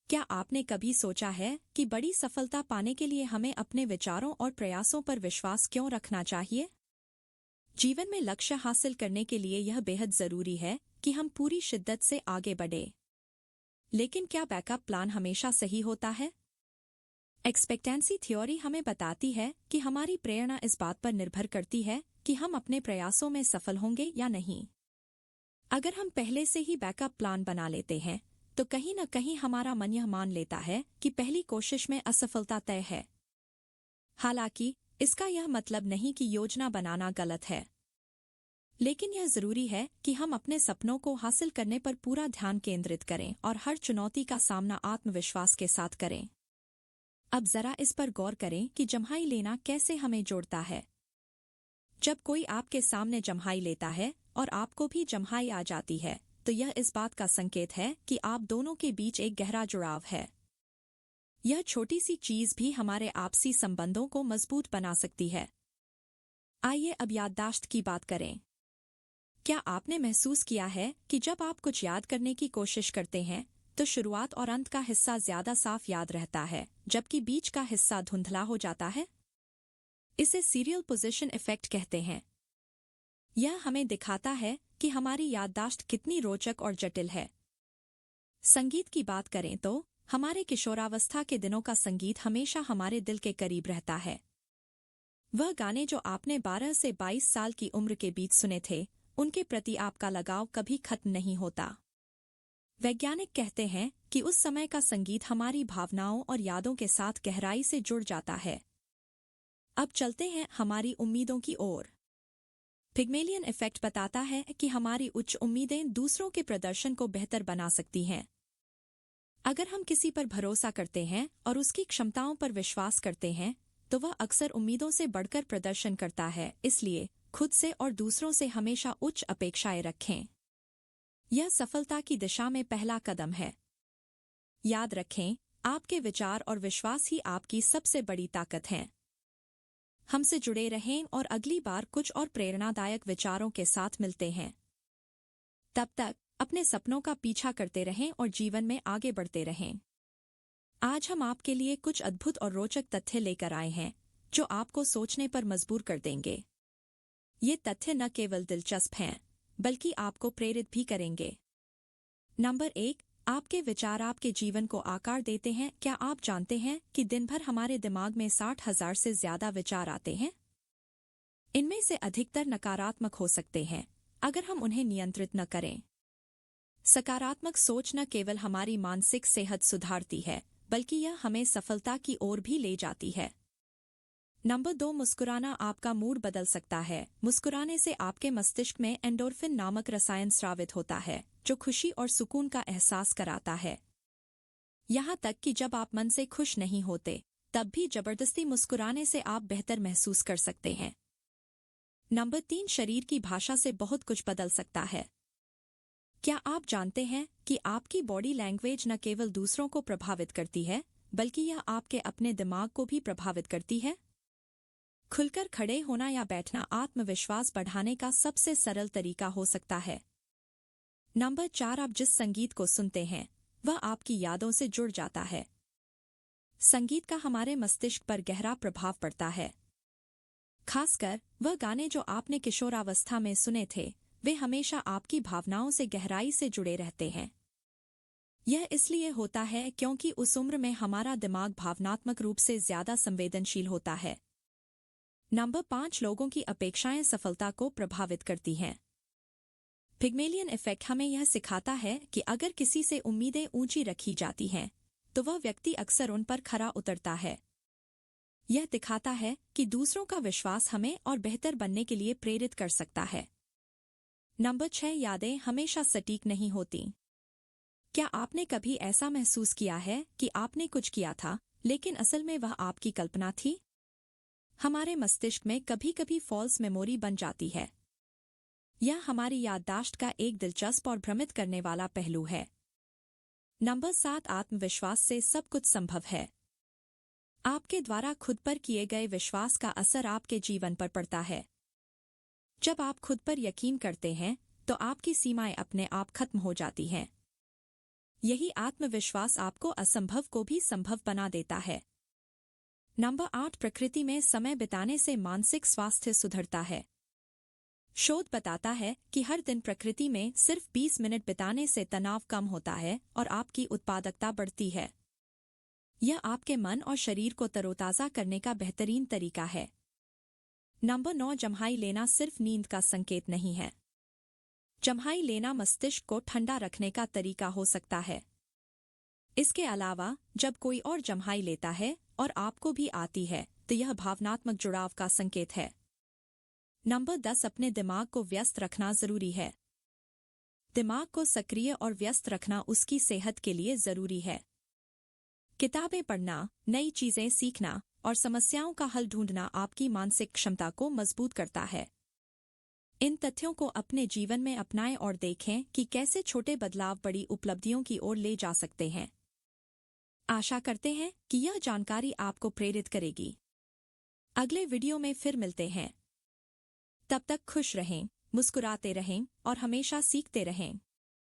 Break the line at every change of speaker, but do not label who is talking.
क्या आपने कभी सोचा है कि बड़ी सफलता पाने के लिए हमें अपने विचारों और प्रयासों पर विश्वास क्यों रखना चाहिए? जीवन में लक्ष्य हासिल करने के लिए यह बेहद जरूरी है कि हम पूरी शिद्दत से आगे बढ़ें। लेकिन क्या बैकअप प्लान हमेशा सही होता है? एक्सपेक्टेंसी थ्योरी हमें बताती है कि हमारी प्रेरणा इस बात पर निर्भर करती है कि हम अपने प्रयासों में सफल होंगे या नहीं। अगर हम पहले से ही बैकअप प्लान बना लेते हैं तो कहीं न कहीं हमारा मन यह मान लेता है कि पहली कोशिश में असफलता तय है। हालांकि इसका यह मतलब नहीं कि योजना बनाना गलत है, लेकिन यह जरूरी है कि हम अपने सपनों को हासिल करने पर पूरा ध्यान केंद्रित करें और हर चुनौती का सामना आत्मविश्वास के साथ करें। अब जरा इस पर गौर करें कि जम्हाई लेना कैसे हमें जोड़ता है। जब कोई आपके सामने जम्हाई लेता है और आपको भी जम्हाई आ जाती है तो यह इस बात का संकेत है कि आप दोनों के बीच एक गहरा जुड़ाव है। यह छोटी सी चीज भी हमारे आपसी संबंधों को मजबूत बना सकती है। आइए अब याददाश्त की बात करें। क्या आपने महसूस किया है कि जब आप कुछ याद करने की कोशिश करते हैं तो शुरुआत और अंत का हिस्सा ज्यादा साफ याद रहता है, जबकि बीच का हिस्सा धुंधला हो जाता है? इसे सीरियल पोजीशन इफेक्ट कहते हैं। यह हमें दिखाता है कि हमारी याददाश्त कितनी रोचक और जटिल है। संगीत की बात करें तो हमारे किशोरावस्था के दिनों का संगीत हमेशा हमारे दिल के करीब रहता है। वह गाने जो आपने 12 से 22 साल की उम्र के बीच सुने थे, उनके प्रति आपका लगाव कभी खत्म नहीं होता। वैज्ञानिक कहते हैं कि उस समय का संगीत हमारी भावनाओं और यादों के साथ गहराई से जुड़ जाता है। अब चलते हैं हमारी उम्मीदों की ओर। पिग्मेलियन इफेक्ट बताता है कि हमारी उच्च उम्मीदें दूसरों के प्रदर्शन को बेहतर बना सकती हैं। अगर हम किसी पर भरोसा करते हैं और उसकी क्षमताओं पर विश्वास करते हैं तो वह अक्सर उम्मीदों से बढ़कर प्रदर्शन करता है। इसलिए खुद से और दूसरों से हमेशा उच्च अपेक्षाएं रखें। यह सफलता की दिशा में पहला कदम है। याद रखें, आपके विचार और विश्वास ही आपकी सबसे बड़ी ताकत हैं। हमसे जुड़े रहें और अगली बार कुछ और प्रेरणादायक विचारों के साथ मिलते हैं। तब तक अपने सपनों का पीछा करते रहें और जीवन में आगे बढ़ते रहें। आज हम आपके लिए कुछ अद्भुत और रोचक तथ्य लेकर आए हैं जो आपको सोचने पर मजबूर कर देंगे। ये तथ्य न केवल दिलचस्प हैं बल्कि आपको प्रेरित भी करेंगे। नंबर 1, आपके विचार आपके जीवन को आकार देते हैं। क्या आप जानते हैं कि दिन भर हमारे दिमाग में 60,000 से ज्यादा विचार आते हैं? इनमें से अधिकतर नकारात्मक हो सकते हैं अगर हम उन्हें नियंत्रित न करें। सकारात्मक सोच न केवल हमारी मानसिक सेहत सुधारती है बल्कि यह हमें सफलता की ओर भी ले जाती है। नंबर 2, मुस्कुराना आपका मूड बदल सकता है। मुस्कुराने से आपके मस्तिष्क में एंडोर्फिन नामक रसायन स्रावित होता है जो खुशी और सुकून का एहसास कराता है। यहाँ तक कि जब आप मन से खुश नहीं होते तब भी जबरदस्ती मुस्कुराने से आप बेहतर महसूस कर सकते हैं। नंबर 3, शरीर की भाषा से बहुत कुछ बदल सकता है। क्या आप जानते हैं कि आपकी बॉडी लैंग्वेज न केवल दूसरों को प्रभावित करती है बल्कि यह आपके अपने दिमाग को भी प्रभावित करती है? खुलकर खड़े होना या बैठना आत्मविश्वास बढ़ाने का सबसे सरल तरीका हो सकता है। नंबर 4, आप जिस संगीत को सुनते हैं वह आपकी यादों से जुड़ जाता है। संगीत का हमारे मस्तिष्क पर गहरा प्रभाव पड़ता है। खासकर वह गाने जो आपने किशोरावस्था में सुने थे, वे हमेशा आपकी भावनाओं से गहराई से जुड़े रहते हैं। यह इसलिए होता है क्योंकि उस उम्र में हमारा दिमाग भावनात्मक रूप से ज्यादा संवेदनशील होता है। नंबर 5, लोगों की अपेक्षाएं सफलता को प्रभावित करती हैं। पिग्मेलियन इफेक्ट हमें यह सिखाता है कि अगर किसी से उम्मीदें ऊंची रखी जाती हैं तो वह व्यक्ति अक्सर उन पर खरा उतरता है। यह दिखाता है कि दूसरों का विश्वास हमें और बेहतर बनने के लिए प्रेरित कर सकता है। नंबर 6, यादें हमेशा सटीक नहीं होती। क्या आपने कभी ऐसा महसूस किया है कि आपने कुछ किया था लेकिन असल में वह आपकी कल्पना थी? हमारे मस्तिष्क में कभी-कभी फॉल्स मेमोरी बन जाती है। यह हमारी याददाश्त का एक दिलचस्प और भ्रमित करने वाला पहलू है। नंबर 7, आत्मविश्वास से सब कुछ संभव है। आपके द्वारा खुद पर किए गए विश्वास का असर आपके जीवन पर पड़ता है। जब आप खुद पर यकीन करते हैं तो आपकी सीमाएं अपने आप खत्म हो जाती हैं। यही आत्मविश्वास आपको असंभव को भी संभव बना देता है। नंबर 8, प्रकृति में समय बिताने से मानसिक स्वास्थ्य सुधरता है। शोध बताता है कि हर दिन प्रकृति में सिर्फ 20 मिनट बिताने से तनाव कम होता है और आपकी उत्पादकता बढ़ती है। यह आपके मन और शरीर को तरोताजा करने का बेहतरीन तरीका है। नंबर 9, जम्हाई लेना सिर्फ नींद का संकेत नहीं है। जम्हाई लेना मस्तिष्क को ठंडा रखने का तरीका हो सकता है। इसके अलावा जब कोई और जम्हाई लेता है और आपको भी आती है तो यह भावनात्मक जुड़ाव का संकेत है। नंबर 10, अपने दिमाग को व्यस्त रखना जरूरी है। दिमाग को सक्रिय और व्यस्त रखना उसकी सेहत के लिए जरूरी है। किताबें पढ़ना, नई चीजें सीखना और समस्याओं का हल ढूंढना आपकी मानसिक क्षमता को मजबूत करता है। इन तथ्यों को अपने जीवन में अपनाएं और देखें कि कैसे छोटे बदलाव बड़ी उपलब्धियों की ओर ले जा सकते हैं। आशा करते हैं कि यह जानकारी आपको प्रेरित करेगी। अगले वीडियो में फिर मिलते हैं। तब तक खुश रहें, मुस्कुराते रहें और हमेशा सीखते रहें।